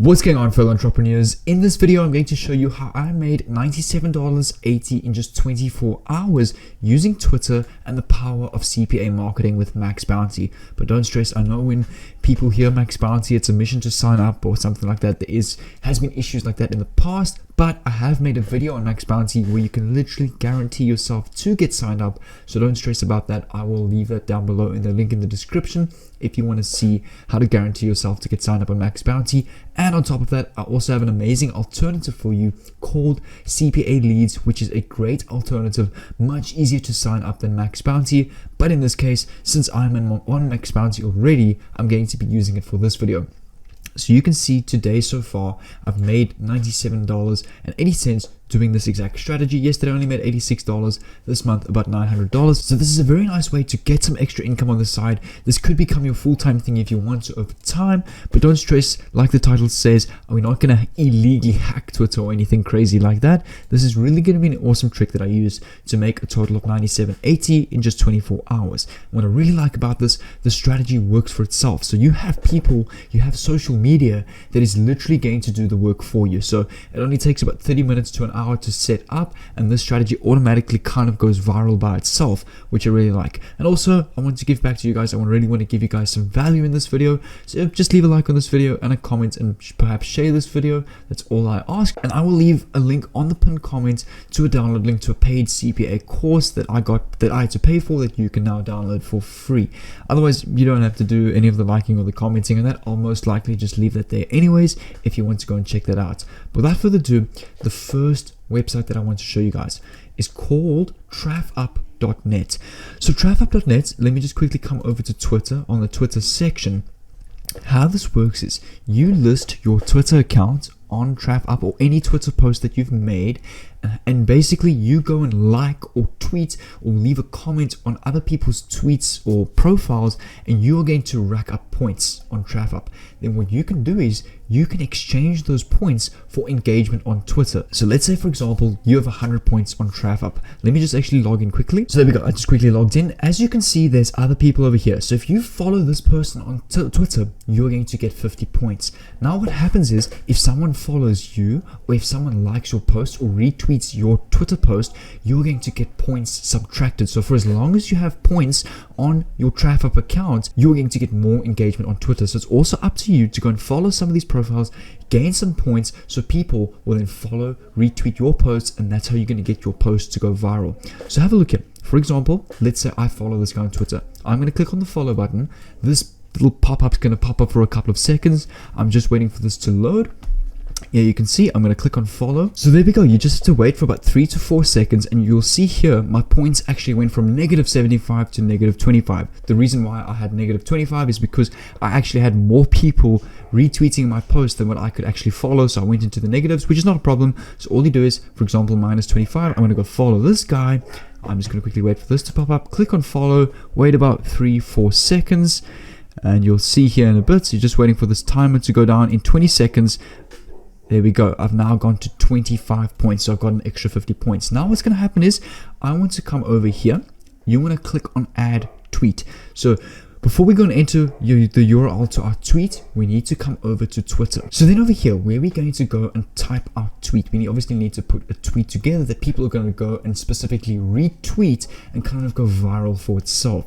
What's going on, fellow entrepreneurs? In this video, I'm going to show you how I made $97.80 in just 24 hours using Twitter and the power of CPA marketing with Max Bounty. But don't stress, I know when people hear Max Bounty, it's a mission to sign up or something like that. Has been issues like that in the past, but I have made a video on Max Bounty where you can literally guarantee yourself to get signed up. So don't stress about that. I will leave that down below in the link in the description if you want to see how to guarantee yourself to get signed up on Max Bounty. And on top of that, I also have an amazing alternative for you called CPA Leads, which is a great alternative, much easier to sign up than Max Bounty. But in this case, since I'm on Max Bounty already, I'm going to be using it for this video. So you can see today so far, I've made $97.80 doing this exact strategy. Yesterday I only made $86, this month about $900. So this is a very nice way to get some extra income on the side. This could become your full-time thing if you want to over time, but don't stress, like the title says, we're not going to illegally hack Twitter or anything crazy like that. This is really going to be an awesome trick that I use to make a total of $97.80 in just 24 hours. What I really like about this, the strategy works for itself. So you have people, you have social media that is literally going to do the work for you. So it only takes about 30 minutes to an hour to set up, and this strategy automatically kind of goes viral by itself, which I really like. And also, I want to give back to you guys. I really want to give you guys some value in this video. So just leave a like on this video and a comment, and perhaps share this video. That's all I ask. And I will leave a link on the pinned comment to a download link to a paid CPA course that I had to pay for, that you can now download for free. Otherwise, you don't have to do any of the liking or the commenting, and that I'll most likely just leave that there anyways if you want to go and check that out. Without further ado, the first website that I want to show you guys is called Trafficnet. So Trafficnet, let me just quickly come over to Twitter. On the Twitter section, how this works is you list your Twitter account on Trafficnet or any Twitter post that you've made, and basically you go and like or tweet or leave a comment on other people's tweets or profiles, and you are going to rack up points on Trafficnet. Then what you can do is you can exchange those points for engagement on Twitter. So let's say, for example, you have 100 points on Trafficnet. Let me just actually log in quickly. So there we go. I just quickly logged in. As you can see, there's other people over here. So if you follow this person on Twitter, you're going to get 50 points. Now what happens is, if someone follows you, or if someone likes your post or retweets your Twitter post, you're going to get points subtracted. So for as long as you have points on your Trafficnet account, you're going to get more engagement on Twitter. So it's also up to you to go and follow some of these profiles, gain some points, so people will then follow, retweet your posts, and that's how you're going to get your posts to go viral. So have a look here. For example, let's say I follow this guy on Twitter. I'm going to click on the follow button. This little pop-up is going to pop up for a couple of seconds. I'm just waiting for this to load. Yeah, you can see I'm going to click on follow. So there we go. You just have to wait for about 3 to 4 seconds, and you'll see here my points actually went from -75 to -25. The reason why I had -25 is because I actually had more people retweeting my post than what I could actually follow. So I went into the negatives, which is not a problem. So all you do is, for example, -25, I'm going to go follow this guy. I'm just going to quickly wait for this to pop up. Click on follow, wait about 3-4 seconds, and you'll see here in a bit. So you're just waiting for this timer to go down. In 20 seconds, there we go. I've now gone to 25 points. So I've got an extra 50 points. Now what's going to happen is I want to come over here. You want to click on add tweet. So before we go and enter the URL to our tweet, we need to come over to Twitter. So then over here, where we're going to go and type our tweet, we obviously need to put a tweet together that people are going to go and specifically retweet and kind of go viral for itself.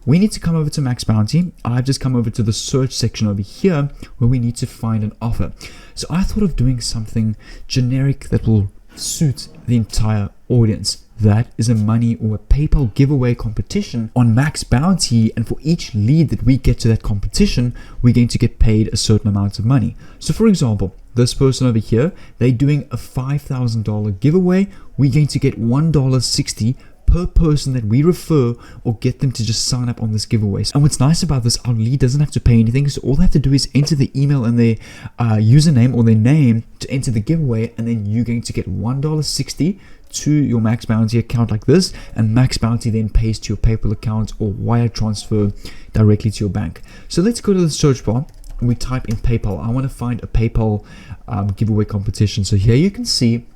We need to come over to Max Bounty. I've just come over to the search section over here where we need to find an offer. So I thought of doing something generic that will suit the entire audience. That is a money or a PayPal giveaway competition on Max Bounty, and for each lead that we get to that competition, we're going to get paid a certain amount of money. So for example, this person over here, they're doing a $5,000 giveaway. We're going to get $1.60 per person that we refer or get them to just sign up on this giveaway. And what's nice about this, our lead doesn't have to pay anything. So all they have to do is enter the email and their username or their name to enter the giveaway, and then you're going to get $1.60 to your Max Bounty account like this, and Max Bounty then pays to your PayPal account or wire transfer directly to your bank. So let's go to the search bar and we type in PayPal. I want to find a PayPal giveaway competition. So here you can see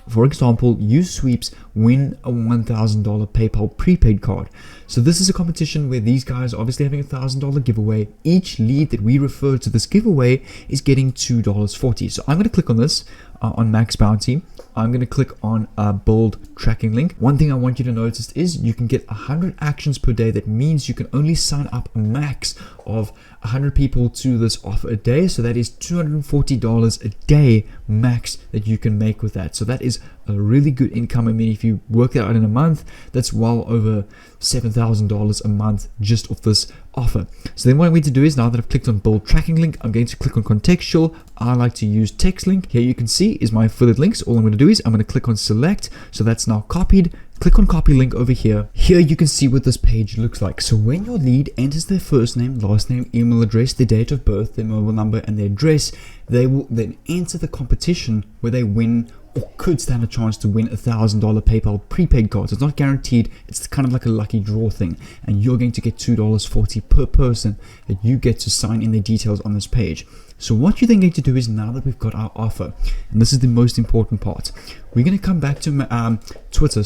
For example, use sweeps, win a $1,000 PayPal prepaid card. So this is a competition where these guys are obviously having a $1,000 giveaway. Each lead that we refer to this giveaway is getting $2.40. So I'm going to click on this on Max Bounty. I'm going to click on build tracking link. One thing I want you to notice is you can get 100 actions per day. That means you can only sign up a max of 100 people to this offer a day. So that is $240 a day max that you can make with that. So that is a really good income. I mean, if you work that out in a month, that's well over $7,000 a month just off this offer. So then what I'm going to do is, now that I've clicked on build tracking link, I'm going to click on contextual. I like to use text link. Here you can see is my affiliate links. All I'm going to do is I'm going to click on select. So that's now copied. Click on copy link over here. Here you can see what this page looks like. So when your lead enters their first name, last name, email address, their date of birth, their mobile number, and their address, they will then enter the competition where they win or could stand a chance to win a $1,000 PayPal prepaid card. So it's not guaranteed, it's kind of like a lucky draw thing, and you're going to get $2.40 per person that you get to sign in their details on this page. So what you're then going to do is, now that we've got our offer, and this is the most important part, we're going to come back to Twitter,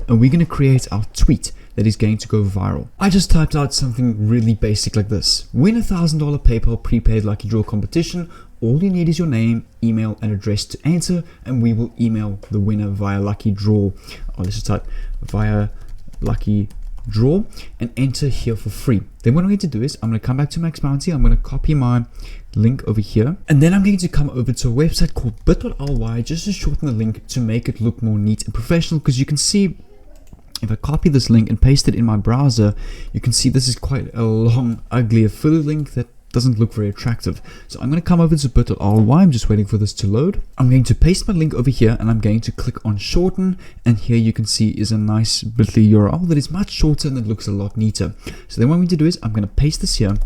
and we're going to create our tweet that is going to go viral. I just typed out something really basic like this: win a $1,000 PayPal prepaid lucky draw competition. All you need is your name, email, and address to enter, and we will email the winner via lucky draw. Let's just type via lucky draw and enter here for free. Then what I'm going to do is I'm going to come back to Max Bounty. I'm going to copy my link over here, and then I'm going to come over to a website called bit.ly just to shorten the link to make it look more neat and professional, because you can see if I copy this link and paste it in my browser, you can see this is quite a long, ugly affiliate link that doesn't look very attractive. So I'm going to come over to bit.ly. I'm just waiting for this to load. I'm going to paste my link over here, and I'm going to click on shorten, and here you can see is a nice bit.ly URL that is much shorter and it looks a lot neater. So then what I'm going to do is I'm going to paste this here,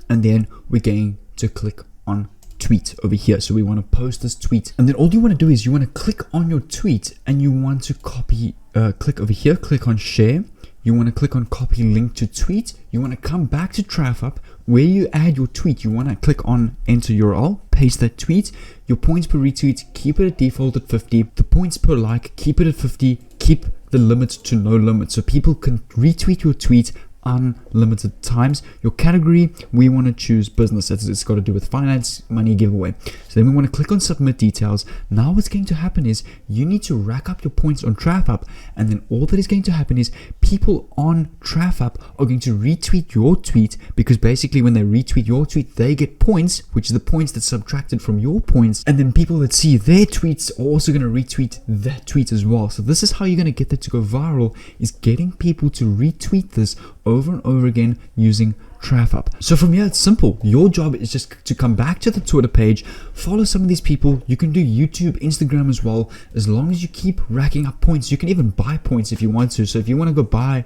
and then we're going to click on tweet over here. So we want to post this tweet, and then all you want to do is you want to click on your tweet, and you want to copy, click over here, click on share. You want to click on copy link to tweet. You want to come back to TraffUp where you add your tweet. You want to click on enter URL, paste that tweet. Your points per retweet, keep it at default at 50. The points per like, keep it at 50. Keep the limit to no limit, so people can retweet your tweet unlimited times. Your category, we want to choose business, as it's got to do with finance, money, giveaway. So then we want to click on submit details. Now what's going to happen is you need to rack up your points on TraffUp, and then all that is going to happen is people on TraffUp are going to retweet your tweet, because basically when they retweet your tweet, they get points, which is the points that's subtracted from your points, and then people that see their tweets are also going to retweet that tweet as well. So this is how you're going to get that to go viral, is getting people to retweet this over and over again using TraffUp. So from here, it's simple. Your job is just to come back to the Twitter page, follow some of these people. You can do YouTube, Instagram as well, as long as you keep racking up points. You can even buy points if you want to. So if you want to go buy,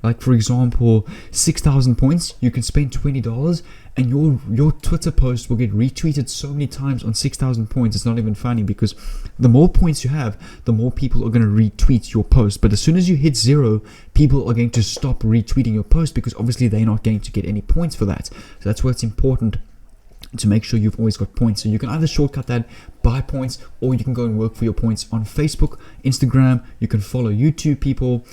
like for example, 6,000 points, you can spend $20, and your Twitter post will get retweeted so many times on 6,000 points. It's not even funny, because the more points you have, the more people are going to retweet your post. But as soon as you hit 0, people are going to stop retweeting your post, because obviously they're not going to get any points for that. So that's why it's important to make sure you've always got points. So you can either shortcut that, buy points, or you can go and work for your points on Facebook, Instagram. You can follow YouTube people.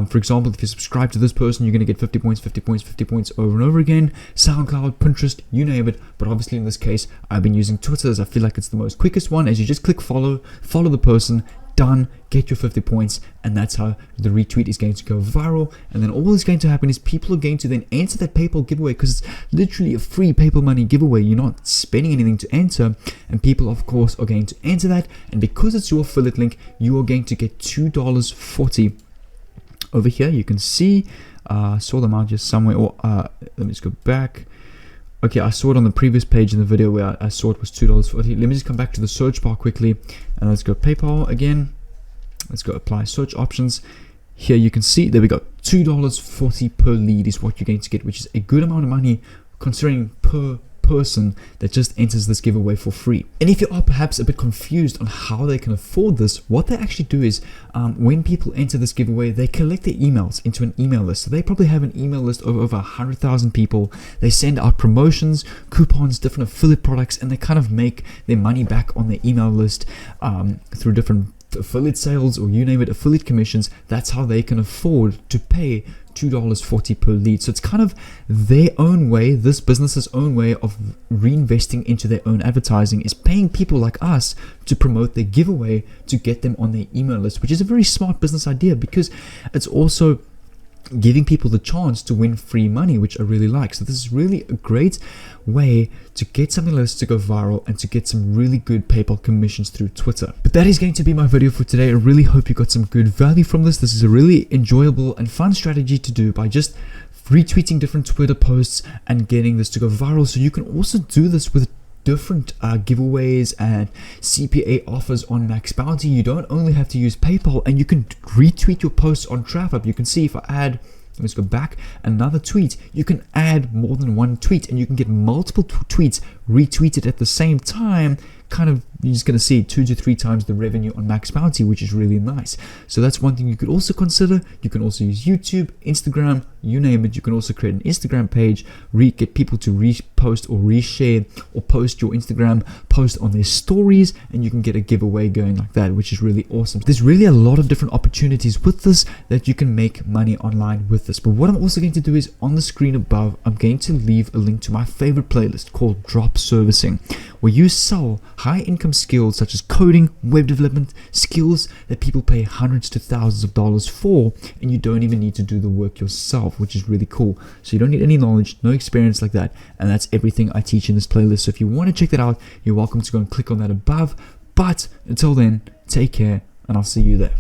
For example, if you subscribe to this person, you're going to get 50 points, 50 points, 50 points over and over again. SoundCloud, Pinterest, you name it. But obviously in this case, I've been using Twitter, as I feel like it's the most quickest one, as you just click follow the person, done, get your 50 points, and that's how the retweet is going to go viral. And then all that's going to happen is people are going to then enter that PayPal giveaway, because it's literally a free PayPal money giveaway. You're not spending anything to enter, and people of course are going to enter that, and because it's your affiliate link, you are going to get $2.40 over here. You can see I saw them out just somewhere, or let me just go back. Okay, I saw it on the previous page in the video where I saw it was $2.40. Let me just come back to the search bar quickly, and let's go PayPal again. Let's go apply search options. Here you can see, there we go, $2.40 per lead is what you're going to get, which is a good amount of money considering per person that just enters this giveaway for free. And if you are perhaps a bit confused on how they can afford this, what they actually do is when people enter this giveaway, they collect their emails into an email list. So they probably have an email list of over 100,000 people. They send out promotions, coupons, different affiliate products, and they kind of make their money back on their email list through different affiliate sales, or you name it, affiliate commissions. That's how they can afford to pay $2.40 per lead. So it's kind of their own way, this business's own way of reinvesting into their own advertising, is paying people like us to promote their giveaway to get them on their email list, which is a very smart business idea, because it's also giving people the chance to win free money, which I really like. So this is really a great way to get something like this to go viral and to get some really good PayPal commissions through Twitter. But that is going to be my video for today. I really hope you got some good value from this. This is a really enjoyable and fun strategy to do by just retweeting different Twitter posts and getting this to go viral. So you can also do this with different giveaways and CPA offers on Max Bounty. You don't only have to use PayPal, and you can retweet your posts on Trafficnet. You can see if I add, let's go back, another tweet, you can add more than one tweet, and you can get multiple tweets retweeted at the same time. Kind of, you're just going to see 2 to 3 times the revenue on Max Bounty, which is really nice. So that's one thing you could also consider. You can also use YouTube, Instagram, you name it. You can also create an Instagram page, get people to repost or reshare or post your Instagram post on their stories, and you can get a giveaway going like that, which is really awesome. There's really a lot of different opportunities with this that you can make money online with this. But what I'm also going to do is, on the screen above, I'm going to leave a link to my favorite playlist called Drop Servicing, where you sell high income skills such as coding, web development, skills that people pay hundreds to thousands of dollars for, and you don't even need to do the work yourself, which is really cool. So you don't need any knowledge, no experience like that, and that's everything I teach in this playlist. So if you want to check that out, you're welcome to go and click on that above. But until then, take care, and I'll see you there.